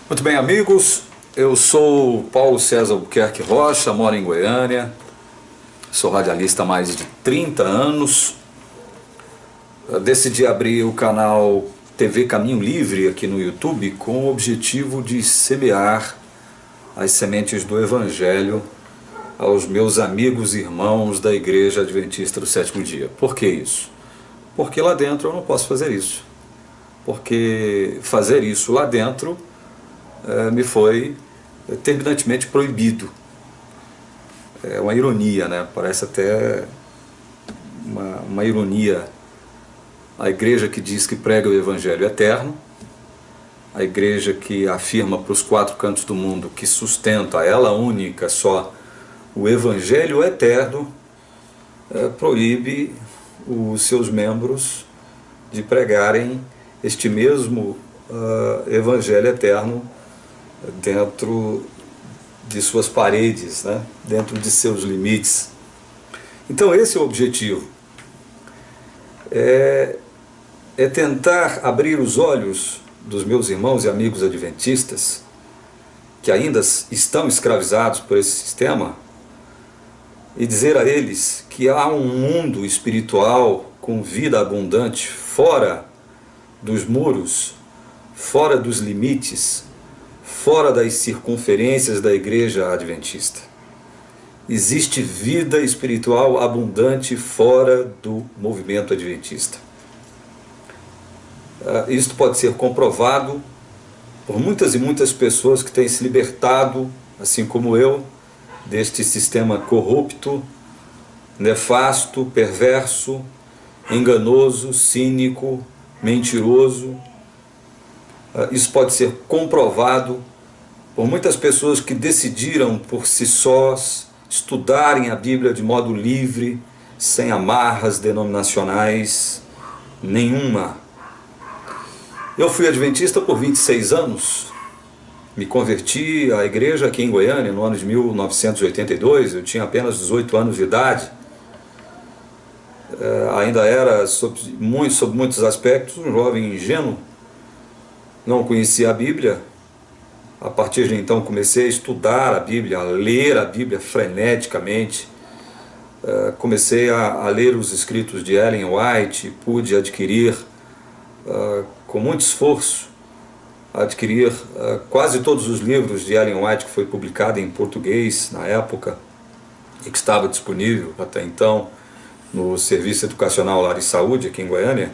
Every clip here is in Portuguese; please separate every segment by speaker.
Speaker 1: Muito bem, amigos, eu sou Paulo César Albuquerque Rocha, moro em Goiânia, sou radialista há mais de 30 anos. Decidi abrir o canal TV Caminho Livre aqui no YouTube com o objetivo de semear as sementes do Evangelho aos meus amigos e irmãos da Igreja Adventista do Sétimo Dia. Por que isso? Porque lá dentro eu não posso fazer isso. Porque fazer isso lá dentro me foi terminantemente proibido. É uma ironia, né? Parece até uma ironia. A igreja que diz que prega o Evangelho eterno, a igreja que afirma para os quatro cantos do mundo que sustenta ela única só o Evangelho eterno, proíbe os seus membros de pregarem este mesmo Evangelho eterno dentro de suas paredes, né? Dentro de seus limites. Então esse é o objetivo. É tentar abrir os olhos dos meus irmãos e amigos adventistas que ainda estão escravizados por esse sistema e dizer a eles que há um mundo espiritual com vida abundante fora dos muros, fora dos limites, fora das circunferências da igreja adventista. Existe vida espiritual abundante fora do movimento adventista. Isto pode ser comprovado por muitas e muitas pessoas que têm se libertado, assim como eu, deste sistema corrupto, nefasto, perverso, enganoso, cínico, mentiroso. Isso pode ser comprovado por muitas pessoas que decidiram por si sós estudarem a Bíblia de modo livre, sem amarras denominacionais nenhuma. Eu fui adventista por 26 anos, me converti à igreja aqui em Goiânia no ano de 1982, eu tinha apenas 18 anos de idade. Ainda era, sob muitos aspectos, um jovem ingênuo, não conhecia a Bíblia. A partir de então comecei a estudar a Bíblia, a ler a Bíblia freneticamente. Comecei a ler os escritos de Ellen White, pude adquirir, com muito esforço, quase todos os livros de Ellen White que foi publicado em português na época e que estava disponível até então no Serviço Educacional Lar e Saúde aqui em Goiânia,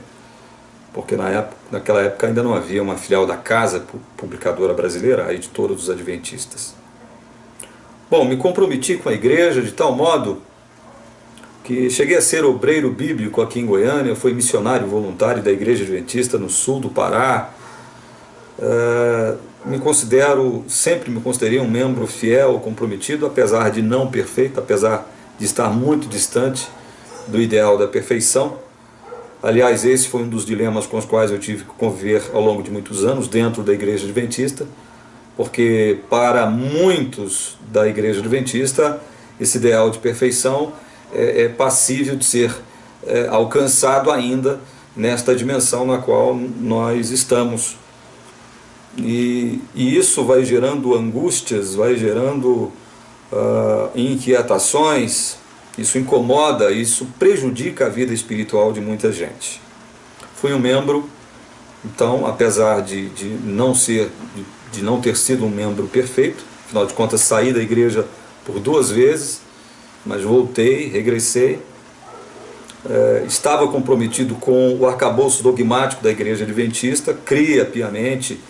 Speaker 1: porque naquela época ainda não havia uma filial da Casa Publicadora Brasileira, a Editora dos Adventistas. Bom, me comprometi com a igreja de tal modo que cheguei a ser obreiro bíblico aqui em Goiânia, fui missionário voluntário da Igreja Adventista no sul do Pará. Sempre me considerei um membro fiel, comprometido, apesar de não perfeito, apesar de estar muito distante do ideal da perfeição. Aliás, esse foi um dos dilemas com os quais eu tive que conviver ao longo de muitos anos dentro da Igreja Adventista, porque para muitos da Igreja Adventista esse ideal de perfeição é passível de ser alcançado ainda nesta dimensão na qual nós estamos. E isso vai gerando angústias, vai gerando inquietações, isso incomoda, isso prejudica a vida espiritual de muita gente. Fui um membro, então, apesar de não ter sido um membro perfeito, afinal de contas saí da igreja por 2 vezes, mas voltei, regressei, estava comprometido com o arcabouço dogmático da Igreja Adventista, cria piamente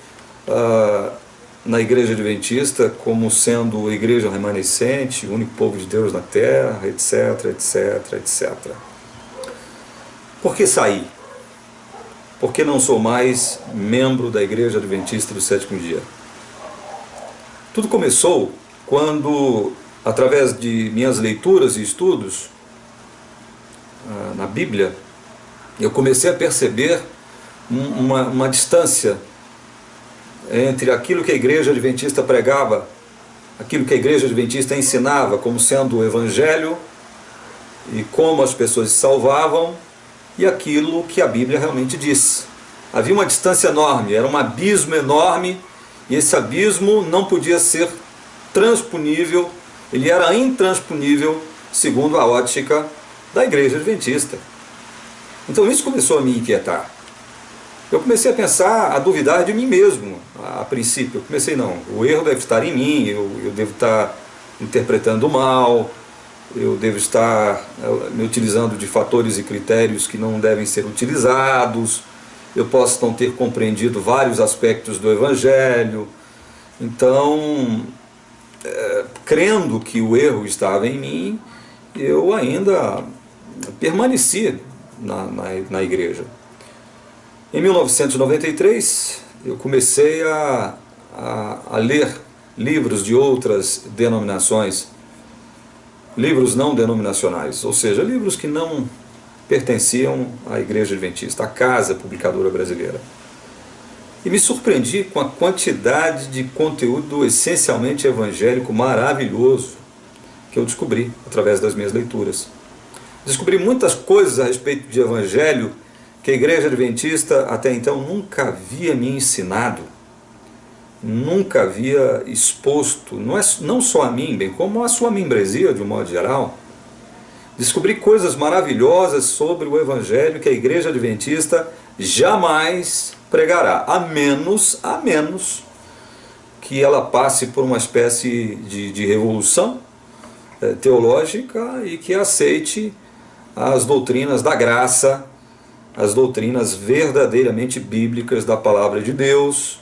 Speaker 1: na Igreja Adventista como sendo a igreja remanescente, o único povo de Deus na terra, etc, etc, etc. Por que saí? Porque não sou mais membro da Igreja Adventista do Sétimo Dia. Tudo começou quando, através de minhas leituras e estudos na Bíblia, eu comecei a perceber uma distância entre aquilo que a Igreja Adventista pregava, aquilo que a Igreja Adventista ensinava como sendo o Evangelho e como as pessoas se salvavam, e aquilo que a Bíblia realmente diz. Havia uma distância enorme, era um abismo enorme E esse abismo não podia ser transponível, ele era intransponível segundo a ótica da Igreja Adventista. Então isso começou a me inquietar. Eu comecei a pensar, a duvidar de mim mesmo, a princípio. Eu comecei, não, o erro deve estar em mim, eu devo estar interpretando mal, eu devo estar me utilizando de fatores e critérios que não devem ser utilizados, eu posso não ter compreendido vários aspectos do Evangelho. Então, crendo que o erro estava em mim, eu ainda permaneci na igreja. Em 1993, eu comecei a ler livros de outras denominações, livros não denominacionais, ou seja, livros que não pertenciam à Igreja Adventista, à Casa Publicadora Brasileira. E me surpreendi com a quantidade de conteúdo essencialmente evangélico maravilhoso que eu descobri através das minhas leituras. Descobri muitas coisas a respeito de evangelho que a Igreja Adventista até então nunca havia me ensinado, nunca havia exposto, não só a mim, bem como a sua membresia de um modo geral. Descobri coisas maravilhosas sobre o Evangelho que a Igreja Adventista jamais pregará, a menos que ela passe por uma espécie de revolução teológica e que aceite as doutrinas da graça, as doutrinas verdadeiramente bíblicas da palavra de Deus,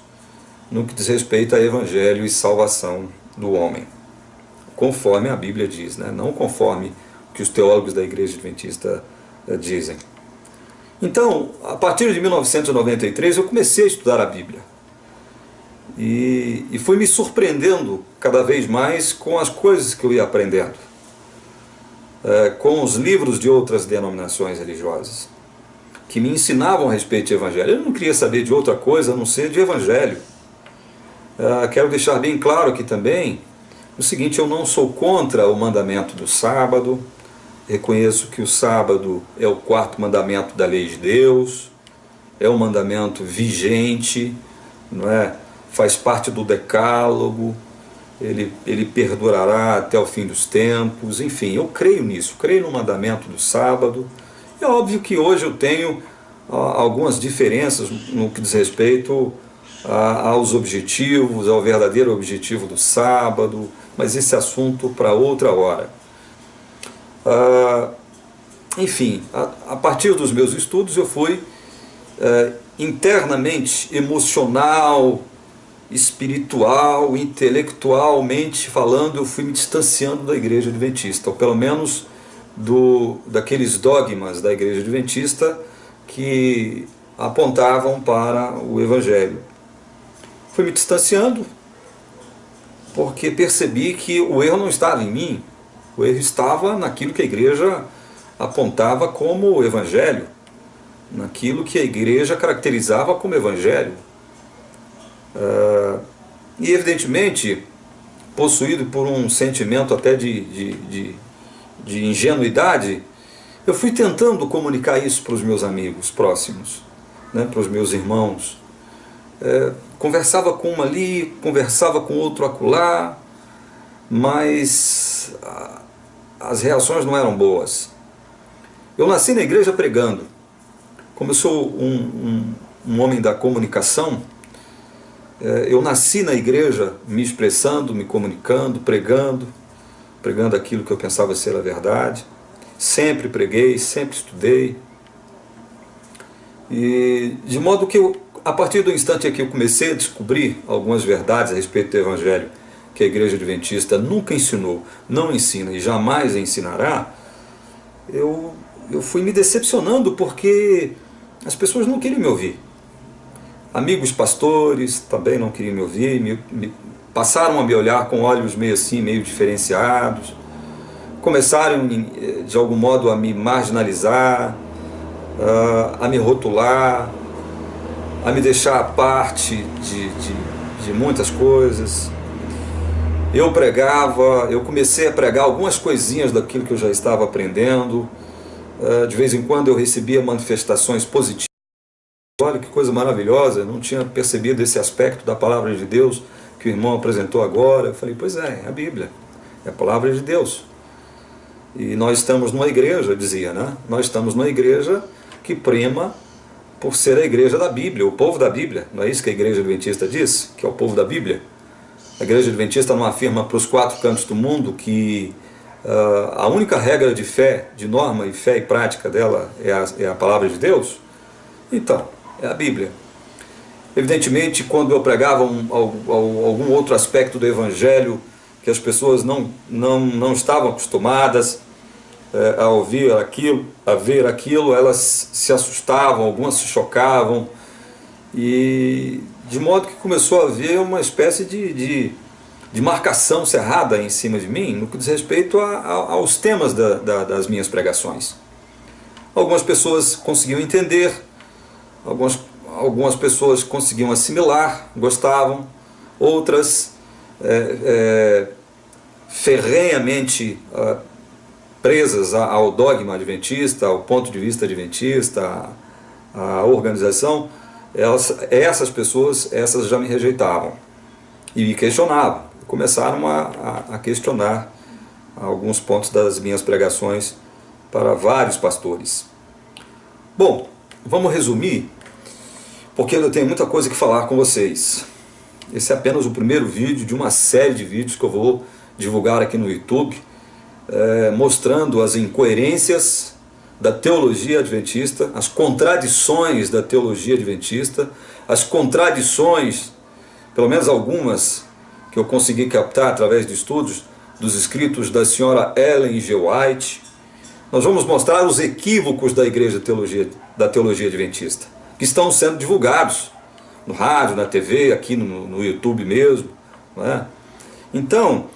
Speaker 1: no que diz respeito a evangelho e salvação do homem, conforme a Bíblia diz, né? Não conforme o que os teólogos da Igreja Adventista dizem. Então, a partir de 1993, eu comecei a estudar a Bíblia. E fui me surpreendendo cada vez mais com as coisas que eu ia aprendendo, com os livros de outras denominações religiosas, que me ensinavam a respeito de evangelho. Eu não queria saber de outra coisa a não ser de evangelho. Quero deixar bem claro aqui também o seguinte: eu não sou contra o mandamento do sábado, reconheço que o sábado é o quarto mandamento da lei de Deus, é um mandamento vigente, não é? Faz parte do decálogo, ele perdurará até o fim dos tempos, enfim, eu creio nisso, creio no mandamento do sábado. É óbvio que hoje eu tenho algumas diferenças no que diz respeito aos objetivos, ao verdadeiro objetivo do sábado, mas esse assunto para outra hora. Enfim, a partir dos meus estudos eu fui internamente, emocional, espiritual, intelectualmente falando, eu fui me distanciando da Igreja Adventista, ou pelo menos daqueles dogmas da Igreja Adventista que apontavam para o Evangelho. Fui me distanciando porque percebi que o erro não estava em mim, o erro estava naquilo que a Igreja apontava como o Evangelho, naquilo que a Igreja caracterizava como Evangelho. E evidentemente, possuído por um sentimento até de ingenuidade, eu fui tentando comunicar isso para os meus amigos próximos, né, para os meus irmãos. Conversava com um ali, conversava com outro acolá, mas as reações não eram boas. Eu nasci na igreja pregando. Como eu sou um homem da comunicação, eu nasci na igreja me expressando, me comunicando, pregando aquilo que eu pensava ser a verdade. Sempre preguei, sempre estudei. E de modo que a partir do instante em que eu comecei a descobrir algumas verdades a respeito do Evangelho que a Igreja Adventista nunca ensinou, não ensina e jamais ensinará, eu fui me decepcionando porque as pessoas não queriam me ouvir. Amigos pastores também não queriam me ouvir, passaram a me olhar com olhos meio assim, meio diferenciados, começaram de algum modo a me marginalizar, a me rotular, a me deixar à parte de muitas coisas. Eu comecei a pregar algumas coisinhas daquilo que eu já estava aprendendo. De vez em quando eu recebia manifestações positivas olha que coisa maravilhosa, eu não tinha percebido esse aspecto da palavra de Deus que o irmão apresentou agora. Eu falei, pois é a Bíblia, é a palavra de Deus. E nós estamos numa igreja, dizia, né? Nós estamos numa igreja que prima por ser a igreja da Bíblia, o povo da Bíblia. Não é isso que a igreja adventista diz? Que é o povo da Bíblia? A igreja adventista não afirma para os quatro cantos do mundo que a única regra de fé, de norma e fé e prática dela é a palavra de Deus? Então, é a Bíblia. Evidentemente, quando eu pregava algum outro aspecto do Evangelho que as pessoas não estavam acostumadas a ouvir aquilo, a ver aquilo, elas se assustavam, algumas se chocavam, e de modo que começou a haver uma espécie de marcação cerrada em cima de mim no que diz respeito aos temas das minhas pregações. Algumas pessoas conseguiam entender, algumas pessoas conseguiam assimilar, gostavam, outras ferrenhamente presas ao dogma adventista, ao ponto de vista adventista, à organização, essas pessoas já me rejeitavam e me questionavam, começaram a questionar alguns pontos das minhas pregações para vários pastores. Bom, vamos resumir, porque eu tenho muita coisa que falar com vocês. Esse é apenas o primeiro vídeo de uma série de vídeos que eu vou divulgar aqui no YouTube, mostrando as incoerências da teologia adventista, as contradições da teologia adventista, as contradições, pelo menos algumas, que eu consegui captar através de estudos dos escritos da senhora Ellen G. White. Nós vamos mostrar os equívocos da igreja da teologia adventista, que estão sendo divulgados no rádio, na TV, aqui no YouTube mesmo, não é? Então,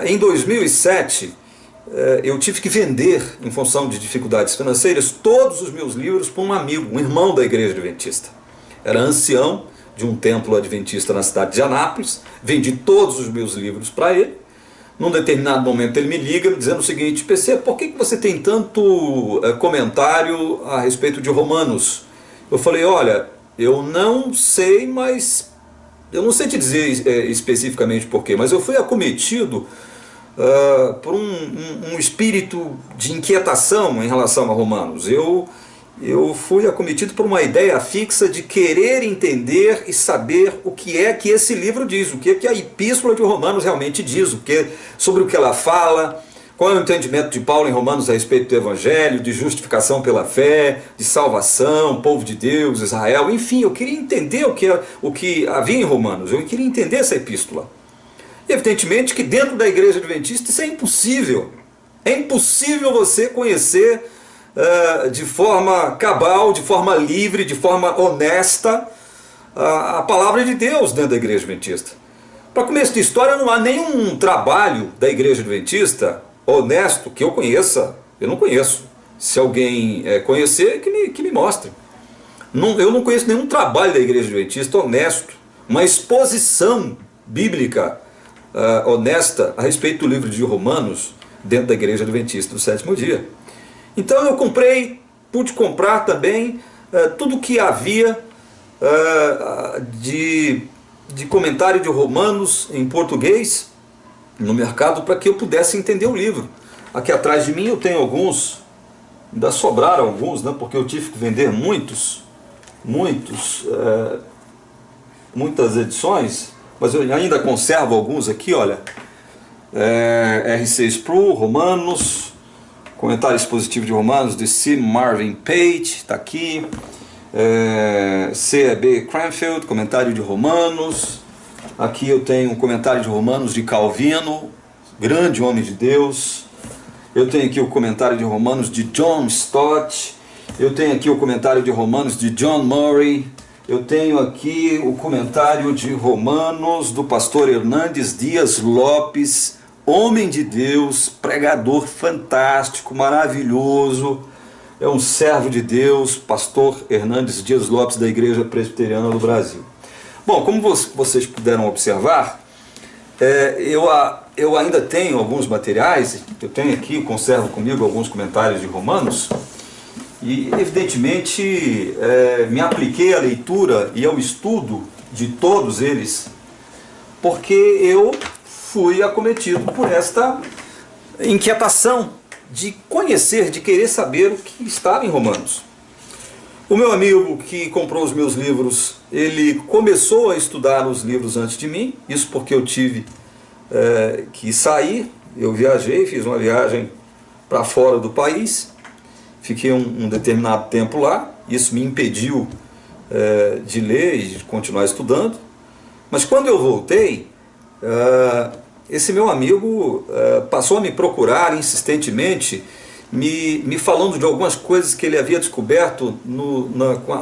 Speaker 1: em 2007, eu tive que vender, em função de dificuldades financeiras, todos os meus livros para um amigo, um irmão da igreja adventista. Era ancião de um templo adventista na cidade de Anápolis, vendi todos os meus livros para ele. Num determinado momento ele me liga dizendo o seguinte: PC, por que você tem tanto comentário a respeito de Romanos? Eu falei, olha, eu não sei, mas eu não sei te dizer especificamente porquê, mas eu fui acometido por um espírito de inquietação em relação a Romanos. Eu fui acometido por uma ideia fixa de querer entender e saber o que é que esse livro diz, o que é que a Epístola de Romanos realmente diz, sobre o que ela fala, qual é o entendimento de Paulo em Romanos a respeito do Evangelho, de justificação pela fé, de salvação, povo de Deus, Israel, enfim, eu queria entender o que havia em Romanos, eu queria entender essa epístola. E evidentemente que dentro da igreja adventista isso é impossível. É impossível você conhecer de forma cabal, de forma livre, de forma honesta a palavra de Deus dentro da igreja adventista. Para começo de história, não há nenhum trabalho da igreja adventista honesto que eu conheça. Eu não conheço. Se alguém conhecer, que me mostre. Eu não conheço nenhum trabalho da igreja adventista honesto, uma exposição bíblica honesta a respeito do livro de Romanos dentro da igreja adventista do sétimo dia. Então eu pude comprar também tudo que havia de comentário de Romanos em português no mercado, para que eu pudesse entender o livro. Aqui atrás de mim eu tenho alguns, ainda sobraram alguns, né, porque eu tive que vender muitas edições, mas eu ainda conservo alguns aqui, olha. R6 Pro, Romanos, comentário expositivo de Romanos de C. Marvin Page, está aqui. C.B. Cranfield, comentário de Romanos. Aqui eu tenho um comentário de Romanos de Calvino, grande homem de Deus. Eu tenho aqui o comentário de Romanos de John Stott. Eu tenho aqui o comentário de Romanos de John Murray. Eu tenho aqui o comentário de Romanos do pastor Hernandes Dias Lopes, homem de Deus, pregador fantástico, maravilhoso. É um servo de Deus, pastor Hernandes Dias Lopes, da Igreja Presbiteriana do Brasil. Bom, como vocês puderam observar, eu ainda tenho alguns materiais. Eu tenho aqui, conservo comigo alguns comentários de Romanos, E, evidentemente, me apliquei à leitura e ao estudo de todos eles, porque eu fui acometido por esta inquietação de conhecer, de querer saber o que estava em Romanos. O meu amigo que comprou os meus livros, ele começou a estudar os livros antes de mim, isso porque eu tive que sair, eu viajei, fiz uma viagem para fora do país, fiquei um determinado tempo lá, isso me impediu de ler e de continuar estudando, mas quando eu voltei, esse meu amigo passou a me procurar insistentemente, me falando de algumas coisas que ele havia descoberto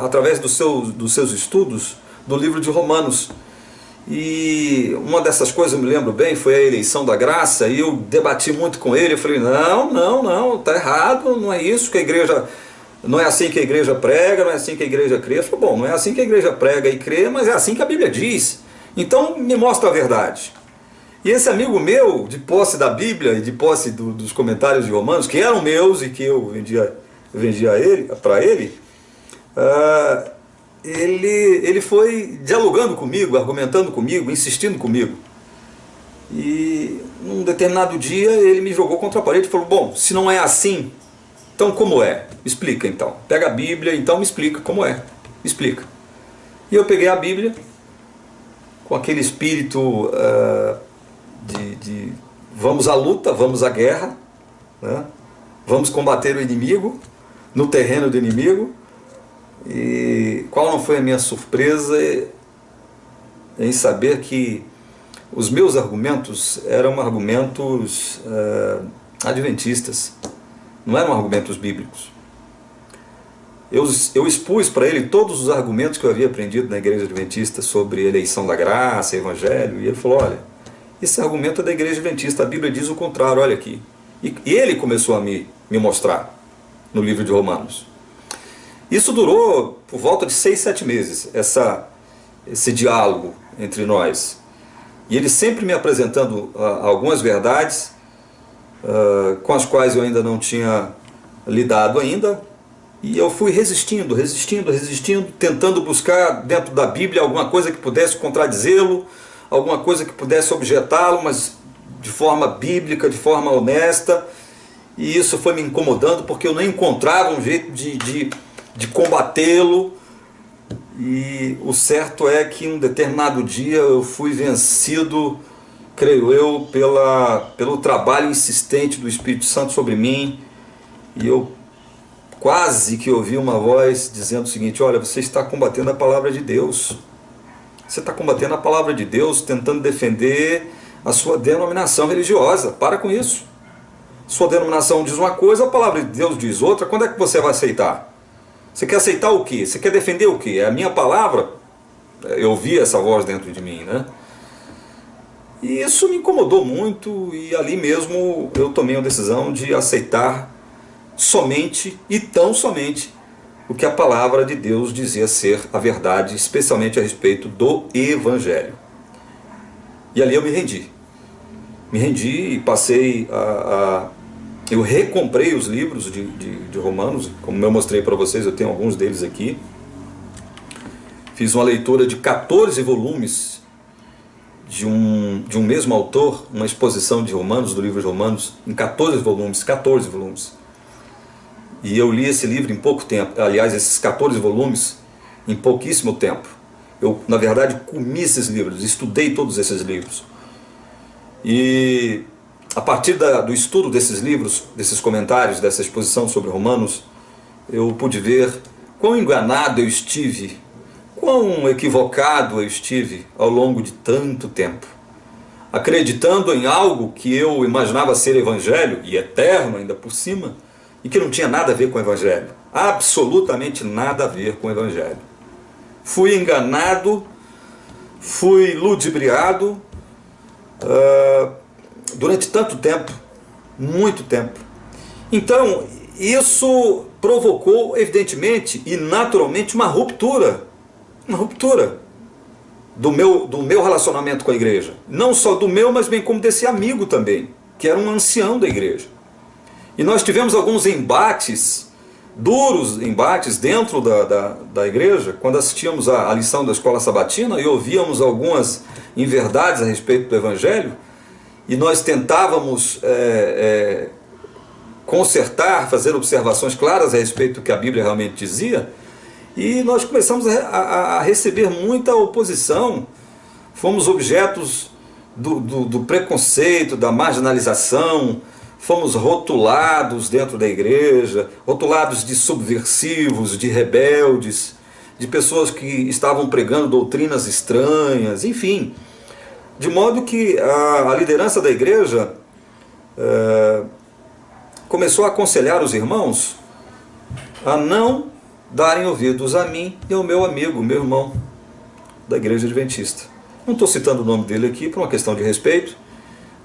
Speaker 1: através dos seus estudos do livro de Romanos. E uma dessas coisas, eu me lembro bem, foi a eleição da graça, e eu debati muito com ele. Eu falei, não, está errado, não é isso que a igreja, não é assim que a igreja prega, não é assim que a igreja crê. Eu falei, bom, não é assim que a igreja prega e crê, mas é assim que a Bíblia diz, então me mostra a verdade. E esse amigo meu, de posse da Bíblia e de posse dos comentários de Romanos, que eram meus e que eu vendia para ele, ele foi dialogando comigo, argumentando comigo, insistindo comigo. E num determinado dia ele me jogou contra a parede e falou, bom, se não é assim, então como é? Explica então. Pega a Bíblia, então me explica como é. Explica. E eu peguei a Bíblia com aquele espírito de vamos à luta, vamos à guerra, né? Vamos combater o inimigo no terreno do inimigo. E qual não foi a minha surpresa em saber que os meus argumentos eram argumentos adventistas, não eram argumentos bíblicos. Eu expus para ele todos os argumentos que eu havia aprendido na igreja adventista sobre eleição da graça, evangelho, e ele falou, olha, esse argumento é da igreja adventista, a Bíblia diz o contrário, olha aqui. E ele começou a me mostrar no livro de Romanos. Isso durou por volta de 6, 7 meses, esse diálogo entre nós. E ele sempre me apresentando algumas verdades com as quais eu ainda não tinha lidado ainda. E eu fui resistindo, tentando buscar dentro da Bíblia alguma coisa que pudesse contradizê-lo, alguma coisa que pudesse objetá-lo, mas de forma bíblica, de forma honesta. E isso foi me incomodando porque eu não encontrava um jeito de combatê-lo. E o certo é que em um determinado dia eu fui vencido, creio eu, pelo trabalho insistente do Espírito Santo sobre mim. E eu quase que ouvi uma voz dizendo o seguinte, olha, você está combatendo a palavra de Deus. Você está combatendo a palavra de Deus, tentando defender a sua denominação religiosa. Para com isso. Sua denominação diz uma coisa, a palavra de Deus diz outra. Quando é que você vai aceitar? Você quer aceitar o quê? Você quer defender o quê? É a minha palavra? Eu ouvi essa voz dentro de mim, né? E isso me incomodou muito, e ali mesmo eu tomei a decisão de aceitar somente e tão somente o que a palavra de Deus dizia ser a verdade, especialmente a respeito do Evangelho. E ali eu me rendi. Me rendi e passei eu recomprei os livros de Romanos, como eu mostrei para vocês, eu tenho alguns deles aqui. Fiz uma leitura de 14 volumes de um mesmo autor, uma exposição de Romanos, do livro de Romanos, em 14 volumes. E eu li esse livro em pouco tempo, aliás, esses 14 volumes em pouquíssimo tempo. Eu, na verdade, comi esses livros, estudei todos esses livros. E a partir do estudo desses livros, desses comentários, dessa exposição sobre Romanos, eu pude ver quão enganado eu estive, quão equivocado eu estive ao longo de tanto tempo, acreditando em algo que eu imaginava ser evangelho, e eterno ainda por cima, e que não tinha nada a ver com o evangelho, absolutamente nada a ver com o evangelho. Fui enganado, fui ludibriado durante tanto tempo, muito tempo. Então, isso provocou, evidentemente e naturalmente, uma ruptura do meu relacionamento com a igreja. Não só do meu, mas bem como desse amigo também, que era um ancião da igreja. E nós tivemos alguns embates duros embates dentro da igreja, quando assistíamos à lição da escola sabatina e ouvíamos algumas inverdades a respeito do Evangelho, e nós tentávamos consertar, fazer observações claras a respeito do que a Bíblia realmente dizia, e nós começamos a receber muita oposição, fomos objetos do preconceito, da marginalização, fomos rotulados dentro da igreja, rotulados de subversivos, de rebeldes, de pessoas que estavam pregando doutrinas estranhas, enfim. De modo que a liderança da igreja começou a aconselhar os irmãos a não darem ouvidos a mim e ao meu amigo, meu irmão da igreja adventista. Não estou citando o nome dele aqui por uma questão de respeito.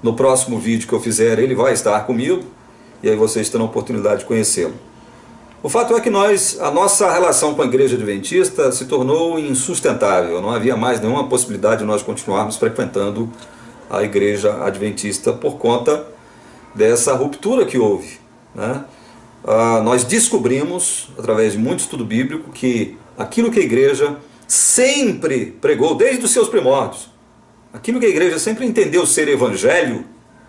Speaker 1: No próximo vídeo que eu fizer, ele vai estar comigo, e aí vocês terão a oportunidade de conhecê-lo. O fato é que a nossa relação com a igreja adventista se tornou insustentável. Não havia mais nenhuma possibilidade de nós continuarmos frequentando a igreja adventista por conta dessa ruptura que houve, né? Nós descobrimos, através de muito estudo bíblico, que aquilo que a igreja sempre pregou, desde os seus primórdios, aquilo que a igreja sempre entendeu ser evangelho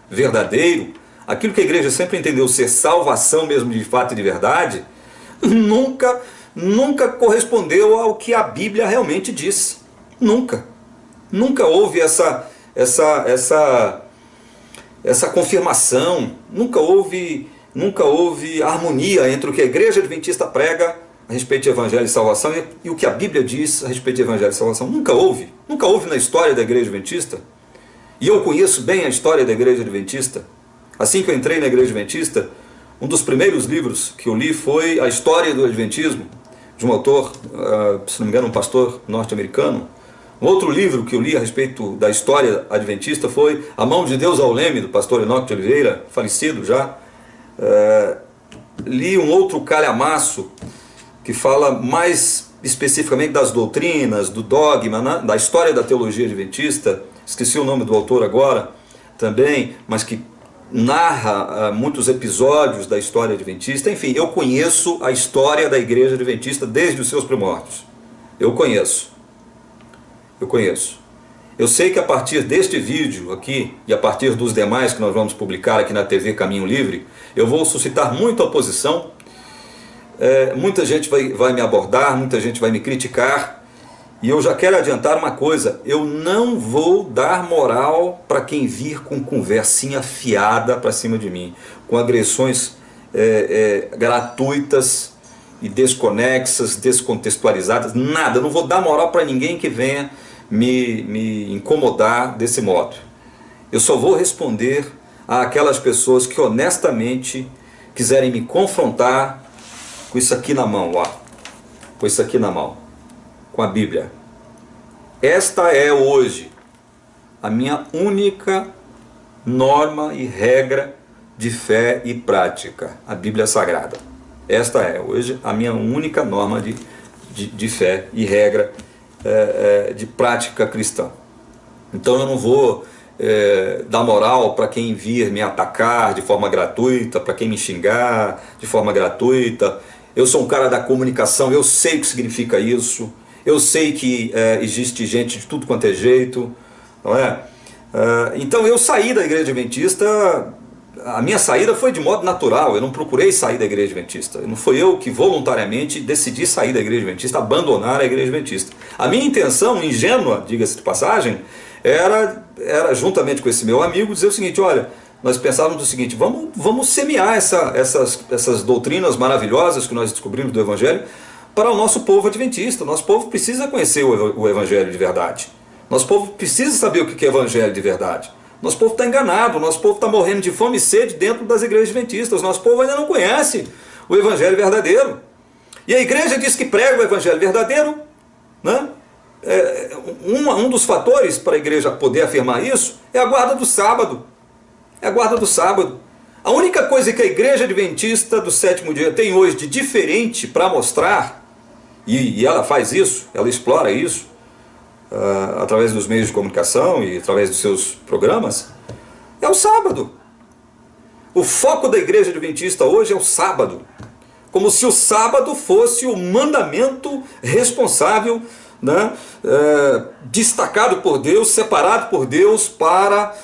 Speaker 1: verdadeiro, aquilo que a igreja sempre entendeu ser salvação mesmo de fato e de verdade, nunca correspondeu ao que a Bíblia realmente diz. Nunca houve essa confirmação, nunca houve harmonia entre o que a igreja adventista prega a respeito de evangelho e salvação e o que a Bíblia diz a respeito de evangelho e salvação. Nunca houve na história da igreja adventista. E eu conheço bem a história da igreja adventista. Assim que eu entrei na igreja adventista, um dos primeiros livros que eu li foi A História do Adventismo, de um autor, se não me engano, um pastor norte-americano. Um outro livro que eu li a respeito da história adventista foi A Mão de Deus ao Leme, do pastor Enoque de Oliveira, falecido já. Li um outro calhamaço que fala mais especificamente das doutrinas, do dogma, né? Da história da teologia adventista. Esqueci o nome do autor agora também, mas que narra muitos episódios da história adventista. Enfim, eu conheço a história da igreja adventista desde os seus primórdios. Eu conheço. Eu sei que a partir deste vídeo aqui e a partir dos demais que nós vamos publicar aqui na TV Caminho Livre, eu vou suscitar muita oposição. Muita gente vai me abordar, muita gente vai me criticar, e eu já quero adiantar uma coisa: eu não vou dar moral para quem vir com conversinha fiada para cima de mim, com agressões gratuitas e desconexas, descontextualizadas, nada. Eu não vou dar moral para ninguém que venha me incomodar desse modo. Eu só vou responder àquelas pessoas que honestamente quiserem me confrontar com isso aqui na mão, ó. Com isso aqui na mão, com a Bíblia. Esta é hoje a minha única norma e regra de fé e prática, a Bíblia Sagrada. Esta é hoje a minha única norma de fé e regra de prática cristã. Então eu não vou dar moral para quem vir me atacar de forma gratuita, para quem me xingar de forma gratuita. Eu sou um cara da comunicação, eu sei o que significa isso, eu sei que existe gente de tudo quanto é jeito, não é? Então eu saí da igreja adventista. A minha saída foi de modo natural, eu não procurei sair da igreja adventista. Não foi eu que voluntariamente decidi sair da igreja adventista, abandonar a igreja adventista. A minha intenção, ingênua, diga-se de passagem, era juntamente com esse meu amigo, dizer o seguinte: olha, nós pensávamos o seguinte, vamos semear essas doutrinas maravilhosas que nós descobrimos do Evangelho para o nosso povo adventista. Nosso povo precisa conhecer o Evangelho de verdade. Nosso povo precisa saber o que é Evangelho de verdade. Nosso povo está enganado, nosso povo está morrendo de fome e sede dentro das igrejas adventistas. Nosso povo ainda não conhece o Evangelho verdadeiro. E a igreja diz que prega o Evangelho verdadeiro, né? Um dos fatores para a igreja poder afirmar isso é a guarda do sábado. É a guarda do sábado. A única coisa que a igreja adventista do sétimo dia tem hoje de diferente para mostrar, e ela faz isso, ela explora isso, através dos meios de comunicação e através dos seus programas, é o sábado. O foco da igreja adventista hoje é o sábado. como se o sábado fosse o mandamento responsável, né, destacado por Deus, separado por Deus para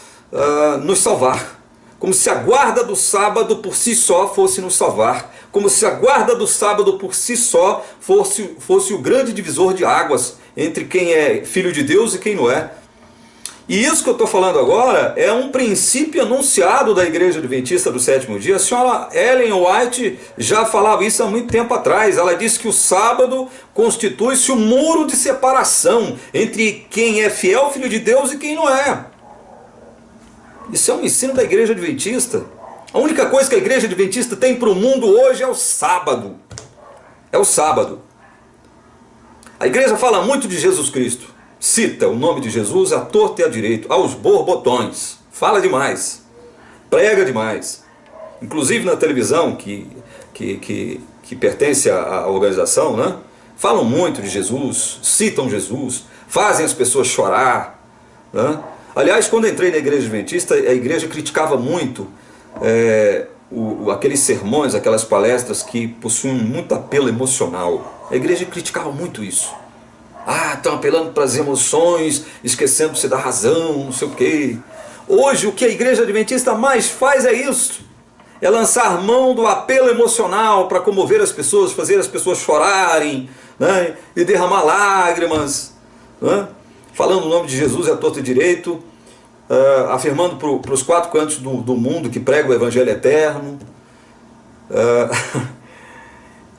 Speaker 1: nos salvar. Como se a guarda do sábado por si só fosse nos salvar. Como se a guarda do sábado por si só fosse o grande divisor de águas entre quem é filho de Deus e quem não é. E isso que eu estou falando agora é um princípio anunciado da Igreja Adventista do Sétimo Dia. A senhora Ellen White já falava isso há muito tempo atrás. Ela disse que o sábado constitui-se um muro de separação entre quem é fiel filho de Deus e quem não é. Isso é um ensino da Igreja Adventista. A única coisa que a Igreja Adventista tem para o mundo hoje é o sábado. É o sábado. A igreja fala muito de Jesus Cristo. Cita o nome de Jesus à torta e à direita, aos borbotões. Fala demais. Prega demais. Inclusive na televisão, que pertence à organização, né? Falam muito de Jesus, citam Jesus, fazem as pessoas chorar, né? Aliás, quando eu entrei na Igreja Adventista, a igreja criticava muito aqueles sermões, aquelas palestras que possuem muito apelo emocional. A igreja criticava muito isso. Estão apelando para as emoções, esquecendo-se da razão, não sei o quê. Hoje o que a Igreja Adventista mais faz é isso. É lançar mão do apelo emocional para comover as pessoas, fazer as pessoas chorarem, né, e derramar lágrimas, né, falando o nome de Jesus à torta e direito, afirmando para os quatro cantos do mundo que prega o Evangelho eterno.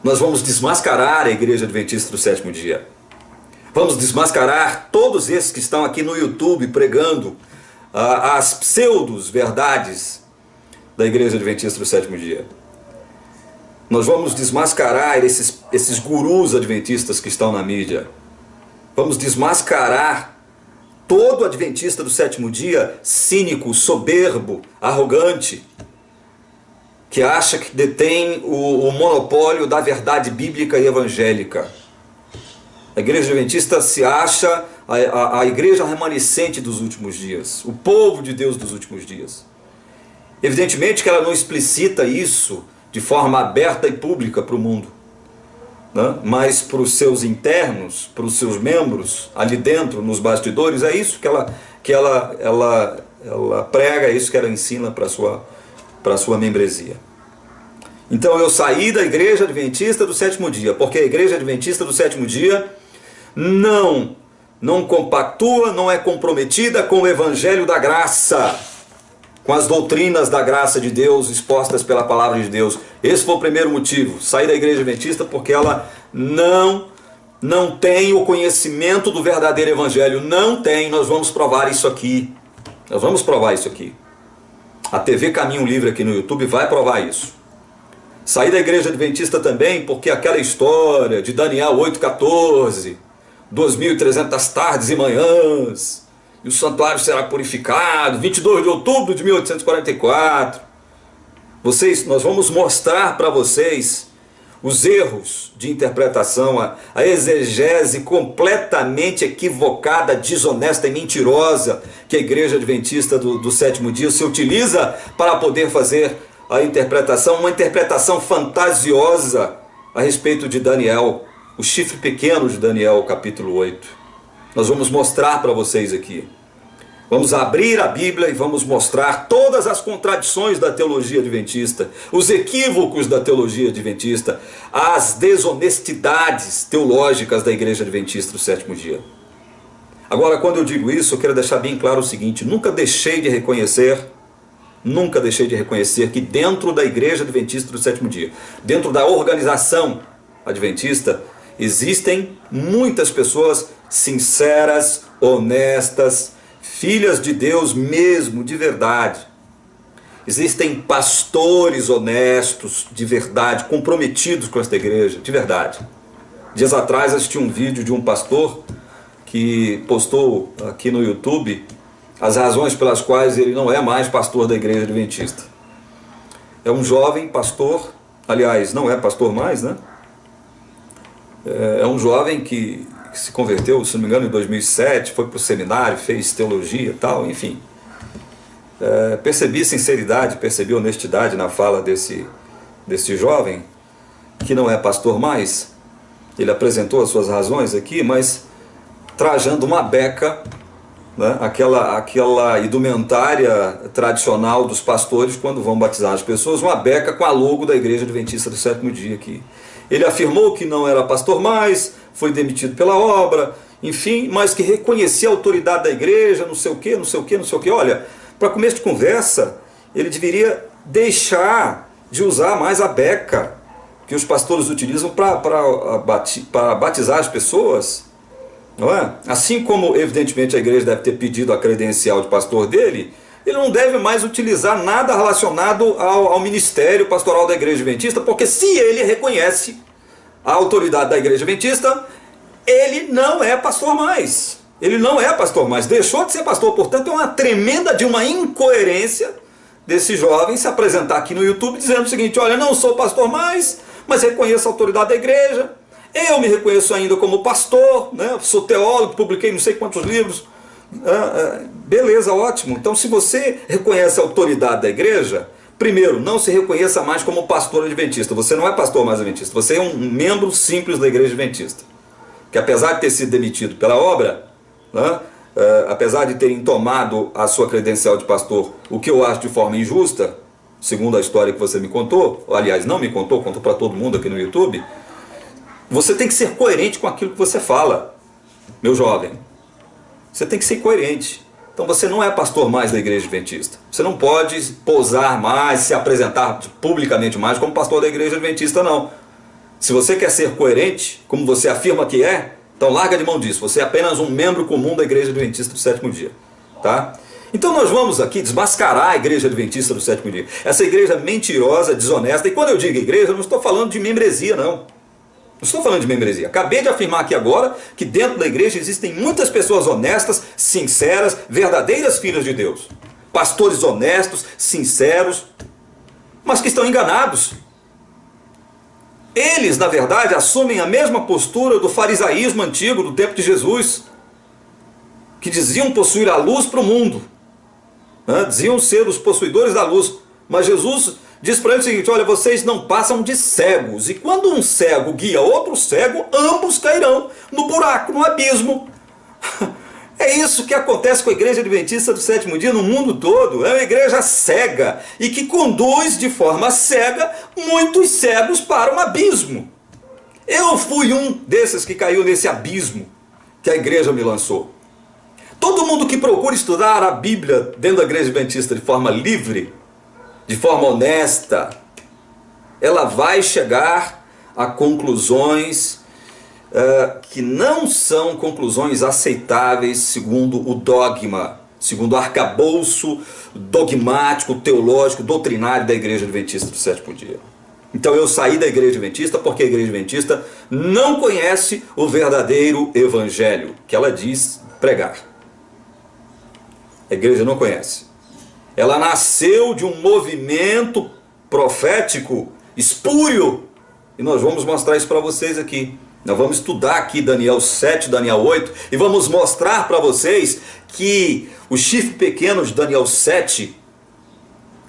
Speaker 1: Nós vamos desmascarar a Igreja Adventista do Sétimo Dia. Vamos desmascarar todos esses que estão aqui no YouTube pregando as pseudos-verdades da Igreja Adventista do Sétimo Dia. Nós vamos desmascarar esses gurus adventistas que estão na mídia. Vamos desmascarar todo adventista do sétimo dia cínico, soberbo, arrogante, que acha que detém o monopólio da verdade bíblica e evangélica. A Igreja Adventista se acha a igreja remanescente dos últimos dias, o povo de Deus dos últimos dias. Evidentemente que ela não explicita isso de forma aberta e pública para o mundo, né? Mas para os seus internos, para os seus membros, ali dentro, nos bastidores, é isso que ela prega, é isso que ela ensina para a sua membresia. Então eu saí da Igreja Adventista do Sétimo Dia, porque a Igreja Adventista do Sétimo Dia não compactua, não é comprometida com o Evangelho da Graça, com as doutrinas da graça de Deus expostas pela palavra de Deus. Esse foi o primeiro motivo. Saí da Igreja Adventista porque ela não tem o conhecimento do verdadeiro Evangelho. Não tem. Nós vamos provar isso aqui. Nós vamos provar isso aqui. A TV Caminho Livre aqui no YouTube vai provar isso. Saí da Igreja Adventista também porque aquela história de Daniel 8,14, 2.300 tardes e manhãs, e o santuário será purificado, 22 de outubro de 1844. Nós vamos mostrar para vocês os erros de interpretação, a exegese completamente equivocada, desonesta e mentirosa que a Igreja Adventista do Sétimo Dia se utiliza para poder fazer a interpretação, uma interpretação fantasiosa a respeito de Daniel, o chifre pequeno de Daniel, capítulo 8. Nós vamos mostrar para vocês aqui. Vamos abrir a Bíblia e vamos mostrar todas as contradições da teologia adventista, os equívocos da teologia adventista, as desonestidades teológicas da Igreja Adventista do Sétimo Dia. Agora, quando eu digo isso, eu quero deixar bem claro o seguinte: nunca deixei de reconhecer que dentro da Igreja Adventista do Sétimo Dia, dentro da organização adventista, existem muitas pessoas sinceras, honestas, filhas de Deus mesmo, de verdade. Existem pastores honestos, de verdade, comprometidos com esta igreja, de verdade. Dias atrás assisti um vídeo de um pastor que postou aqui no YouTube as razões pelas quais ele não é mais pastor da Igreja Adventista. É um jovem pastor, aliás, não é pastor mais, né? É um jovem que se converteu, se não me engano, em 2007, foi para o seminário, fez teologia e tal, enfim. Percebi sinceridade, percebi honestidade na fala desse jovem, que não é pastor mais, ele apresentou as suas razões aqui, mas trajando uma beca, né, aquela indumentária tradicional dos pastores quando vão batizar as pessoas, uma beca com a logo da Igreja Adventista do Sétimo Dia aqui. Ele afirmou que não era pastor mais, foi demitido pela obra, enfim, mas que reconhecia a autoridade da igreja, não sei o que, não sei o que, não sei o que. Olha, para começo de conversa, ele deveria deixar de usar mais a beca que os pastores utilizam para batizar as pessoas, não é? Assim como, evidentemente, a igreja deve ter pedido a credencial de pastor dele, ele não deve mais utilizar nada relacionado ao ministério pastoral da Igreja Adventista, porque se ele reconhece a autoridade da Igreja Adventista, ele não é pastor mais. Ele não é pastor mais, deixou de ser pastor. Portanto, é uma tremenda de uma incoerência desse jovem se apresentar aqui no YouTube dizendo o seguinte: olha, não sou pastor mais, mas reconheço a autoridade da igreja, eu me reconheço ainda como pastor, né? Sou teólogo, publiquei não sei quantos livros. Beleza, ótimo. Então, se você reconhece a autoridade da igreja, primeiro, não se reconheça mais como pastor adventista. Você não é pastor mais adventista, você é um membro simples da Igreja Adventista, que apesar de ter sido demitido pela obra, né, apesar de terem tomado a sua credencial de pastor, o que eu acho de forma injusta, segundo a história que você me contou, aliás, não me contou, contou para todo mundo aqui no YouTube, você tem que ser coerente com aquilo que você fala, meu jovem. Você tem que ser coerente. Então você não é pastor mais da Igreja Adventista. Você não pode posar mais, se apresentar publicamente mais como pastor da Igreja Adventista, não. Se você quer ser coerente, como você afirma que é, então larga de mão disso. Você é apenas um membro comum da Igreja Adventista do Sétimo Dia. Tá? Então nós vamos aqui desmascarar a Igreja Adventista do Sétimo Dia. Essa igreja mentirosa, desonesta. E quando eu digo igreja, eu não estou falando de membresia, não. Não estou falando de membresia. Acabei de afirmar aqui agora que dentro da igreja existem muitas pessoas honestas, sinceras, verdadeiras filhas de Deus. Pastores honestos, sinceros, mas que estão enganados. Eles, na verdade, assumem a mesma postura do farisaísmo antigo do tempo de Jesus, que diziam possuir a luz para o mundo, né? Diziam ser os possuidores da luz. Mas Jesus diz para eles o seguinte: olha, vocês não passam de cegos, e quando um cego guia outro cego, ambos cairão no buraco, no abismo. É isso que acontece com a Igreja Adventista do Sétimo Dia no mundo todo. É uma igreja cega e que conduz de forma cega muitos cegos para um abismo. Eu fui um desses que caiu nesse abismo que a igreja me lançou. Todo mundo que procura estudar a Bíblia dentro da Igreja Adventista de forma livre, de forma honesta, ela vai chegar a conclusões que não são conclusões aceitáveis segundo o dogma, segundo o arcabouço dogmático, teológico, doutrinário da Igreja Adventista do Sétimo Dia. Então eu saí da Igreja Adventista porque a Igreja Adventista não conhece o verdadeiro evangelho que ela diz pregar. A igreja não conhece. Ela nasceu de um movimento profético espúrio, e nós vamos mostrar isso para vocês aqui. Nós vamos estudar aqui Daniel 7, Daniel 8, e vamos mostrar para vocês que o chifre pequeno de Daniel 7,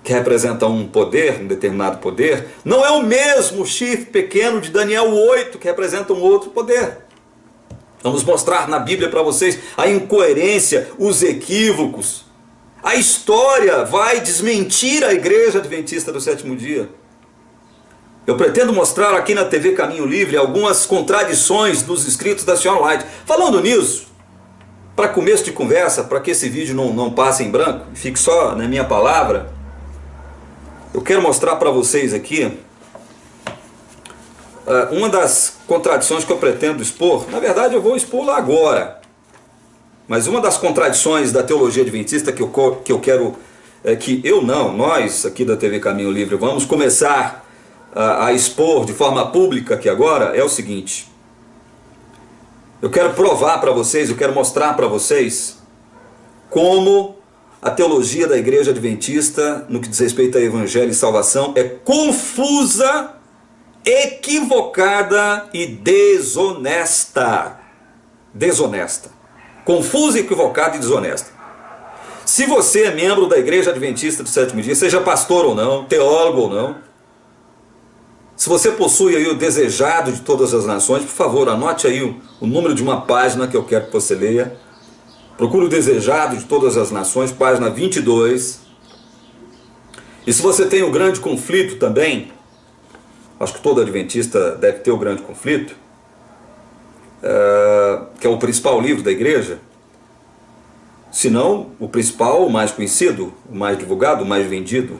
Speaker 1: que representa um poder, um determinado poder, não é o mesmo chifre pequeno de Daniel 8, que representa um outro poder. Vamos mostrar na Bíblia para vocês a incoerência, os equívocos. A história vai desmentir a Igreja Adventista do Sétimo Dia. Eu pretendo mostrar aqui na TV Caminho Livre algumas contradições dos escritos da Sr. White. Falando nisso, para começo de conversa, para que esse vídeo não passe em branco, fique só na minha palavra, eu quero mostrar para vocês aqui uma das contradições que eu pretendo expor. Na verdade, eu vou expor lá agora. Mas uma das contradições da teologia adventista que eu quero, nós aqui da TV Caminho Livre, vamos começar a expor de forma pública aqui agora, é o seguinte. Eu quero provar para vocês, eu quero mostrar para vocês como a teologia da Igreja Adventista, no que diz respeito a Evangelho e salvação, é confusa, equivocada e desonesta. Desonesta. Confusa, equivocada e desonesta. Se você é membro da Igreja Adventista do Sétimo Dia, seja pastor ou não, teólogo ou não, Se você possui aí o Desejado de Todas as Nações, por favor, anote aí o número de uma página que eu quero que você leia. Procure o Desejado de Todas as Nações, página 22. E se você tem o Grande Conflito também, acho que todo adventista deve ter o Grande Conflito, que é o principal livro da igreja, se não o principal, o mais conhecido, o mais divulgado, o mais vendido,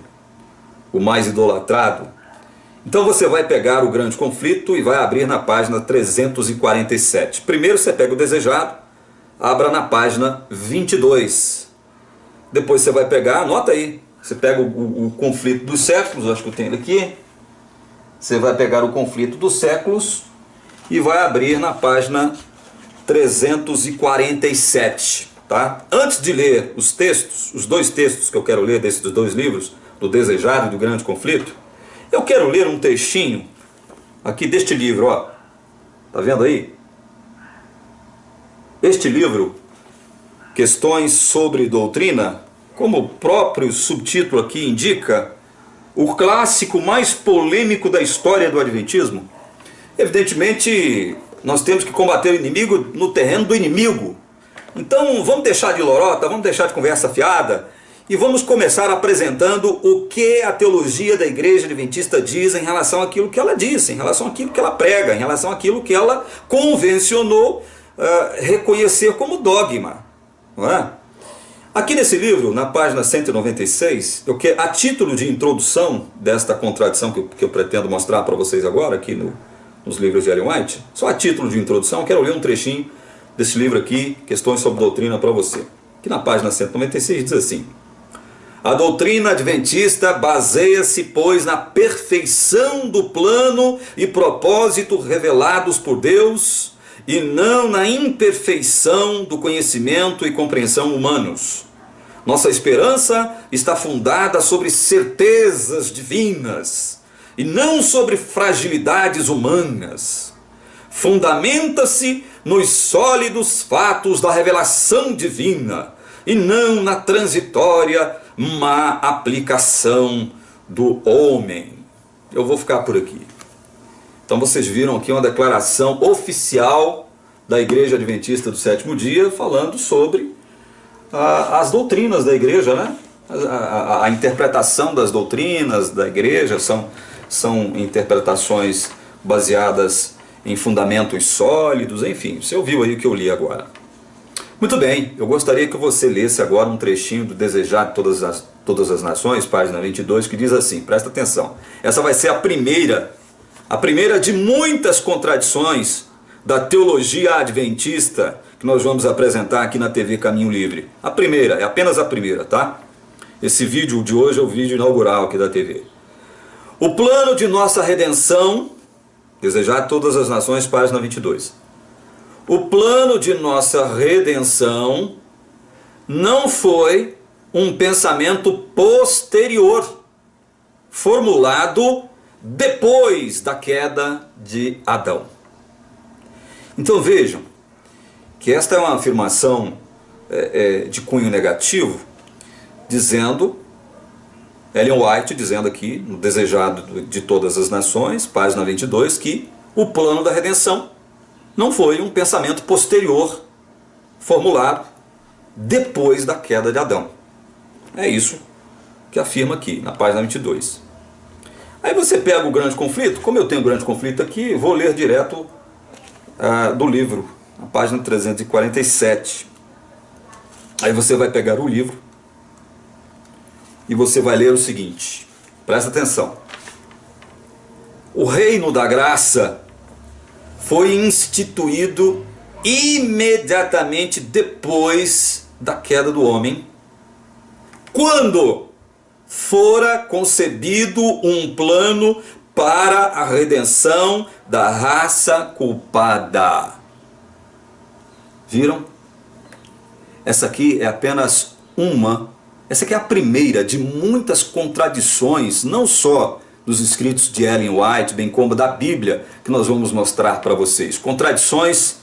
Speaker 1: o mais idolatrado. Então você vai pegar o Grande Conflito e vai abrir na página 347. Primeiro você pega o Desejado, abra na página 22. Depois você vai pegar, anota aí, você pega o Conflito dos Séculos, acho que eu tenho ele aqui. Você vai pegar o Conflito dos Séculos e vai abrir na página 347. Tá? Antes de ler os textos, os dois textos que eu quero ler desses dois livros, do Desejado e do Grande Conflito, eu quero ler um textinho aqui deste livro, ó. Tá vendo aí? Este livro, Questões sobre Doutrina, como o próprio subtítulo aqui indica, o clássico mais polêmico da história do Adventismo. Evidentemente, nós temos que combater o inimigo no terreno do inimigo. Então, vamos deixar de lorota, vamos deixar de conversa fiada e vamos começar apresentando o que a teologia da Igreja Adventista diz em relação àquilo que ela disse, em relação àquilo que ela prega, em relação àquilo que ela convencionou reconhecer como dogma. Não é? Aqui nesse livro, na página 196, a título de introdução desta contradição que eu pretendo mostrar para vocês agora, aqui nos livros de Ellen White, só a título de introdução, eu quero ler um trechinho desse livro aqui, Questões sobre Doutrina, para você. Aqui na página 196 diz assim: a doutrina adventista baseia-se, pois, na perfeição do plano e propósito revelados por Deus e não na imperfeição do conhecimento e compreensão humanos. Nossa esperança está fundada sobre certezas divinas e não sobre fragilidades humanas. Fundamenta-se nos sólidos fatos da revelação divina e não na transitória má aplicação do homem. Eu vou ficar por aqui. Então vocês viram aqui uma declaração oficial da Igreja Adventista do Sétimo Dia falando sobre as doutrinas da igreja, né? A interpretação das doutrinas da igreja são interpretações baseadas em fundamentos sólidos, enfim, você ouviu aí o que eu li agora. Muito bem, eu gostaria que você lesse agora um trechinho do Desejado de Todas as Nações, página 22, que diz assim, presta atenção, essa vai ser a primeira de muitas contradições da teologia adventista que nós vamos apresentar aqui na TV Caminho Livre. A primeira, é apenas a primeira, tá? Esse vídeo de hoje é o vídeo inaugural aqui da TV. O plano de nossa redenção, Desejado de Todas as Nações, página 22. O plano de nossa redenção não foi um pensamento posterior, formulado depois da queda de Adão. Então vejam que esta é uma afirmação de cunho negativo, dizendo, Ellen White dizendo aqui, no Desejado de Todas as Nações, página 22, que o plano da redenção não foi um pensamento posterior, formulado depois da queda de Adão. É isso que afirma aqui, na página 22. Aí você pega o Grande Conflito, como eu tenho o Grande Conflito aqui, vou ler direto do livro, na página 347. Aí você vai pegar o livro e você vai ler o seguinte, presta atenção. O reino da graça foi instituído imediatamente depois da queda do homem, quando fora concebido um plano para a redenção da raça culpada. Viram? Essa aqui é apenas essa aqui é a primeira de muitas contradições, não só dos escritos de Ellen White, bem como da Bíblia, que nós vamos mostrar para vocês. Contradições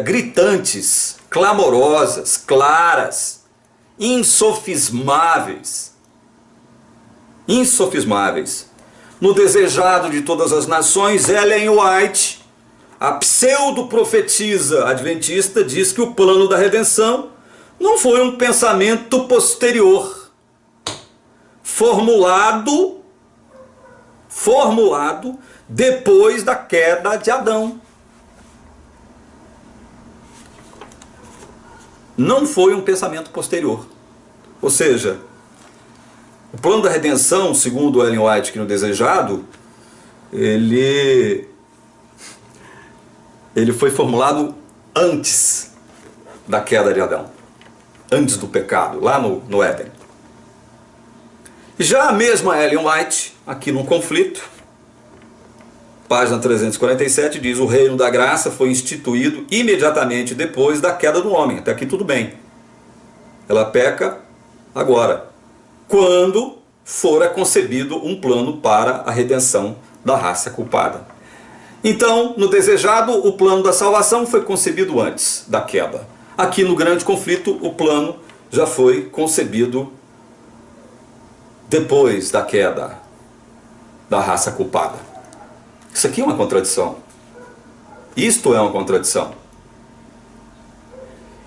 Speaker 1: gritantes, clamorosas, claras, insofismáveis. No Desejado de Todas as Nações, Ellen White, a pseudo-profetisa adventista, diz que o plano da redenção não foi um pensamento posterior, formulado depois da queda de Adão. Não foi um pensamento posterior. Ou seja, o plano da redenção, segundo Ellen White, que no Desejado, ele foi formulado antes da queda de Adão, antes do pecado, lá no Éden. Já a mesma Ellen White, aqui no Conflito, página 347, diz: o reino da graça foi instituído imediatamente depois da queda do homem. Até aqui tudo bem. Ela peca agora, quando fora concebido um plano para a redenção da raça culpada. Então, no Desejado, o plano da salvação foi concebido antes da queda. Aqui no Grande Conflito, o plano já foi concebido depois da queda da raça culpada. Isso aqui é uma contradição. Isto é uma contradição.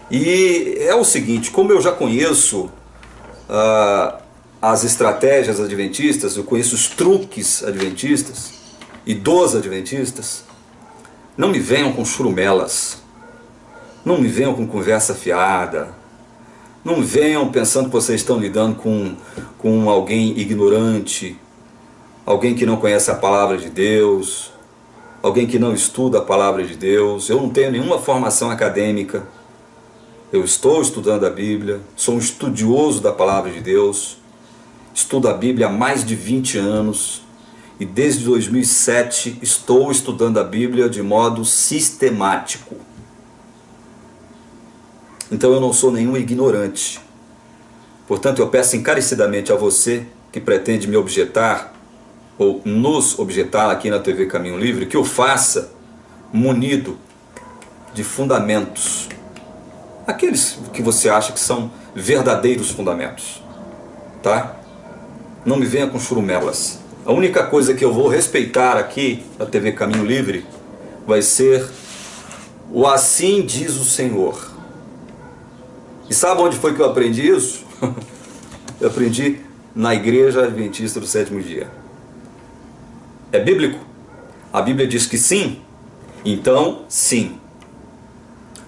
Speaker 1: E é o seguinte: como eu já conheço as estratégias adventistas, eu conheço os truques adventistas e dos adventistas, não me venham com churumelas, não me venham com conversa fiada, não venham pensando que vocês estão lidando com alguém ignorante, alguém que não conhece a palavra de Deus, alguém que não estuda a palavra de Deus. Eu não tenho nenhuma formação acadêmica, eu estou estudando a Bíblia, sou um estudioso da palavra de Deus, estudo a Bíblia há mais de 20 anos e desde 2007 estou estudando a Bíblia de modo sistemático. Então eu não sou nenhum ignorante. Portanto, eu peço encarecidamente a você que pretende me objetar ou nos objetar aqui na TV Caminho Livre, que o faça munido de fundamentos, aqueles que você acha que são verdadeiros fundamentos, tá? Não me venha com churumelas. A única coisa que eu vou respeitar aqui na TV Caminho Livre vai ser o assim diz o Senhor. E sabe onde foi que eu aprendi isso? Eu aprendi na Igreja Adventista do Sétimo Dia. É bíblico? A Bíblia diz que sim, então sim.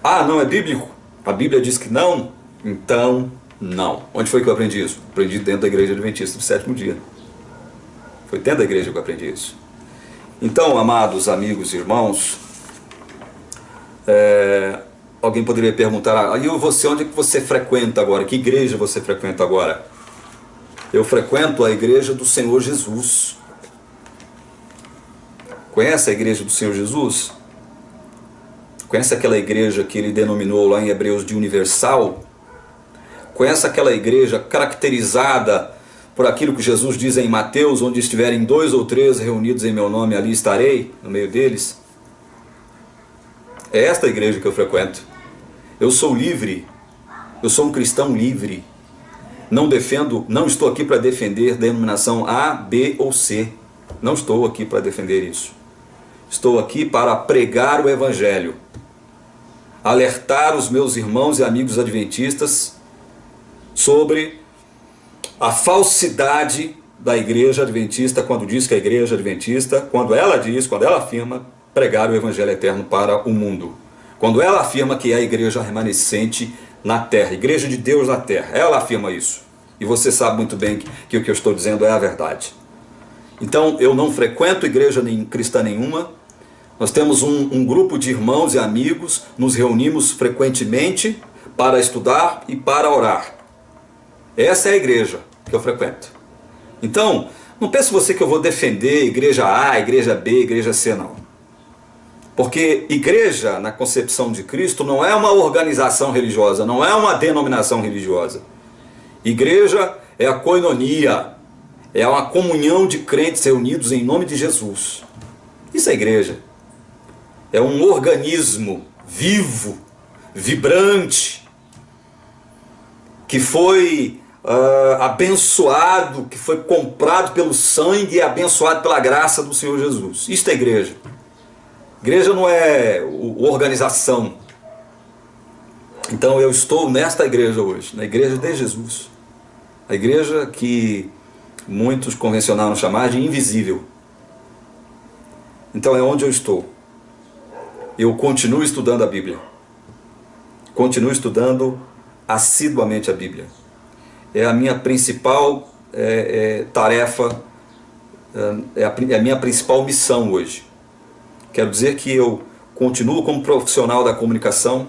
Speaker 1: Ah, não é bíblico? A Bíblia diz que não, então não. Onde foi que eu aprendi isso? Aprendi dentro da Igreja Adventista do Sétimo Dia. Foi dentro da igreja que eu aprendi isso. Então, amados amigos e irmãos, alguém poderia perguntar: e você, onde é que você frequenta agora? Que igreja você frequenta agora? Eu frequento a igreja do Senhor Jesus. Conhece a igreja do Senhor Jesus? Conhece aquela igreja que ele denominou lá em Hebreus de universal? Conhece aquela igreja caracterizada por aquilo que Jesus diz em Mateus: onde estiverem 2 ou 3 reunidos em meu nome, ali estarei no meio deles? É esta a igreja que eu frequento. Eu sou livre, eu sou um cristão livre. Não estou aqui para defender denominação A, B ou C. Não estou aqui para defender isso. Estou aqui para pregar o Evangelho, alertar os meus irmãos e amigos adventistas sobre a falsidade da igreja adventista quando diz que a igreja adventista, quando ela afirma pregar o Evangelho eterno para o mundo. Quando ela afirma que é a igreja remanescente na terra, igreja de Deus na terra, ela afirma isso. E você sabe muito bem que o que eu estou dizendo é a verdade. Então, eu não frequento igreja cristã nenhuma. Nós temos um grupo de irmãos e amigos, nos reunimos frequentemente para estudar e para orar. Essa é a igreja que eu frequento. Então, não pense você que eu vou defender igreja A, igreja B, igreja C, não. Porque igreja, na concepção de Cristo, não é uma organização religiosa, não é uma denominação religiosa. Igreja é a koinonia, é uma comunhão de crentes reunidos em nome de Jesus. Isso é igreja. É um organismo vivo, vibrante, que foi abençoado, que foi comprado pelo sangue e abençoado pela graça do Senhor Jesus. Isto é igreja. Igreja não é organização. Então eu estou nesta igreja hoje, na igreja de Jesus. A igreja que muitos convencionaram chamar de invisível. Então é onde eu estou. Eu continuo estudando a Bíblia. Continuo estudando assiduamente a Bíblia. É a minha principal tarefa, é a minha principal missão hoje. Quero dizer que eu continuo como profissional da comunicação.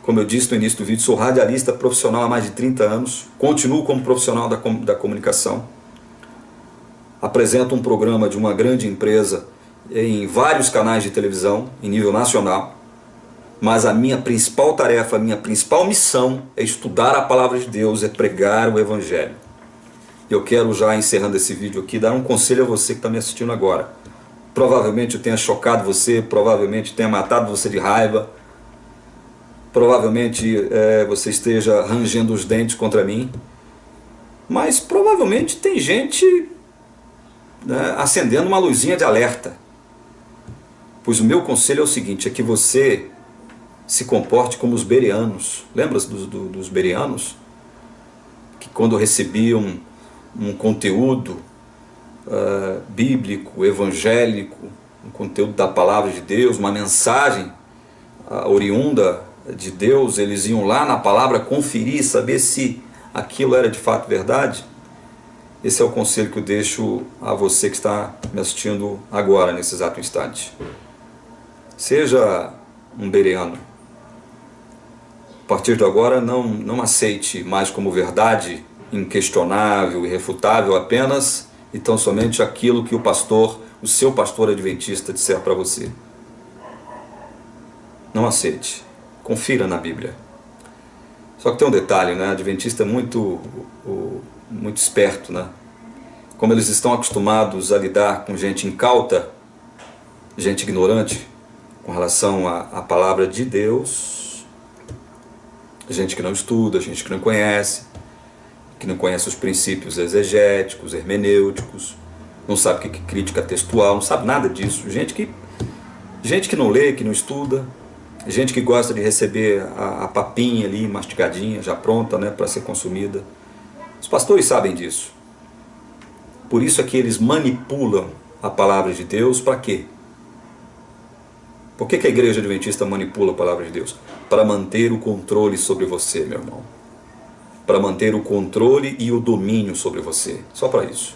Speaker 1: Como eu disse no início do vídeo, sou radialista profissional há mais de 30 anos. Continuo como profissional da comunicação. Apresento um programa de uma grande empresa em vários canais de televisão, em nível nacional. Mas a minha principal tarefa, a minha principal missão é estudar a palavra de Deus, é pregar o Evangelho. Eu quero, já encerrando esse vídeo aqui, dar um conselho a você que está me assistindo agora. Provavelmente eu tenha chocado você, provavelmente tenha matado você de raiva, provavelmente você esteja rangendo os dentes contra mim, mas provavelmente tem gente, né, acendendo uma luzinha de alerta. Pois o meu conselho é o seguinte, é que você se comporte como os bereanos. Lembra dos bereanos? Que quando recebiam um conteúdo bíblico, evangélico, um conteúdo da palavra de Deus, uma mensagem oriunda de Deus, eles iam lá na palavra conferir, saber se aquilo era de fato verdade. Esse é o conselho que eu deixo a você que está me assistindo agora, nesse exato instante. Seja um bereano. A partir de agora, não aceite mais como verdade inquestionável, irrefutável, apenas e tão somente aquilo que o seu pastor adventista disser para você. Não aceite. Confira na Bíblia. Só que tem um detalhe, né? O adventista é muito esperto, né? Como eles estão acostumados a lidar com gente incauta, gente ignorante, com relação à palavra de Deus, gente que não estuda, gente que não conhece os princípios exegéticos, hermenêuticos, não sabe o que é crítica textual, não sabe nada disso, gente que não lê, que não estuda, gente que gosta de receber a papinha ali, mastigadinha, já pronta, né, para ser consumida. Os pastores sabem disso. Por isso é que eles manipulam a palavra de Deus. Para quê? Por que a igreja adventista manipula a palavra de Deus? Para manter o controle sobre você, meu irmão. Para manter o controle e o domínio sobre você. Só para isso.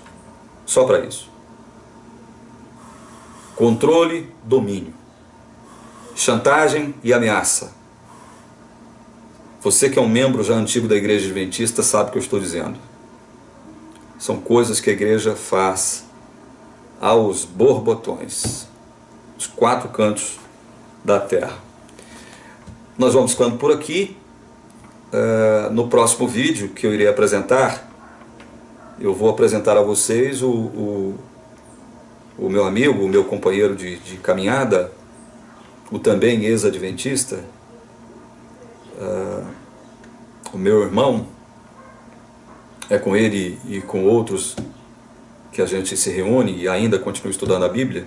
Speaker 1: Só para isso. Controle, domínio. Chantagem e ameaça. Você que é um membro já antigo da igreja adventista sabe o que eu estou dizendo. São coisas que a igreja faz aos borbotões, os 4 cantos da terra. Nós vamos ficando por aqui. No próximo vídeo que eu irei apresentar, eu vou apresentar a vocês o meu amigo, o meu companheiro de caminhada, o também ex-adventista, o meu irmão. É com ele e com outros que a gente se reúne e ainda continua estudando a Bíblia.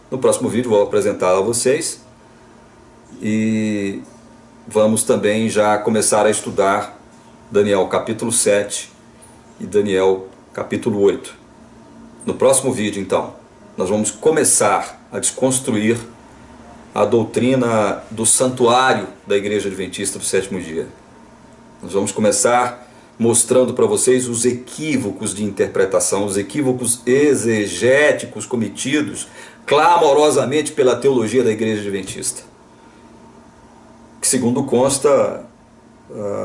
Speaker 1: No próximo vídeo vou apresentá-lo a vocês e vamos também já começar a estudar Daniel capítulo 7 e Daniel capítulo 8. No próximo vídeo, então, nós vamos começar a desconstruir a doutrina do santuário da Igreja Adventista do Sétimo Dia. Nós vamos começar mostrando para vocês os equívocos de interpretação, os equívocos exegéticos cometidos clamorosamente pela teologia da Igreja Adventista. Que, segundo consta,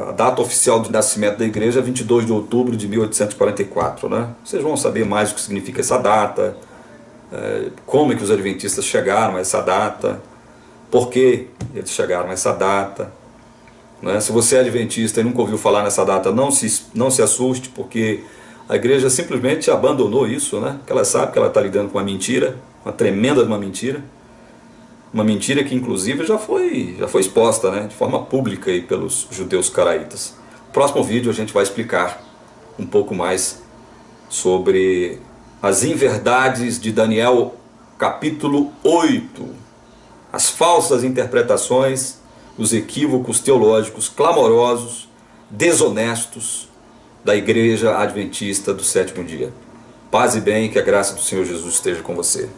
Speaker 1: a data oficial de nascimento da igreja é 22 de outubro de 1844. Né? Vocês vão saber mais o que significa essa data, como é que os adventistas chegaram a essa data, por que eles chegaram a essa data. Né? Se você é adventista e nunca ouviu falar nessa data, não se assuste, porque a igreja simplesmente abandonou isso, né? Porque ela sabe que ela está lidando com uma mentira, uma tremenda uma mentira que inclusive já foi exposta, né? De forma pública aí pelos judeus caraítas. próximo vídeo a gente vai explicar um pouco mais sobre as inverdades de Daniel capítulo 8, as falsas interpretações, os equívocos teológicos clamorosos, desonestos da Igreja Adventista do Sétimo Dia. Paz e bem, que a graça do Senhor Jesus esteja com você.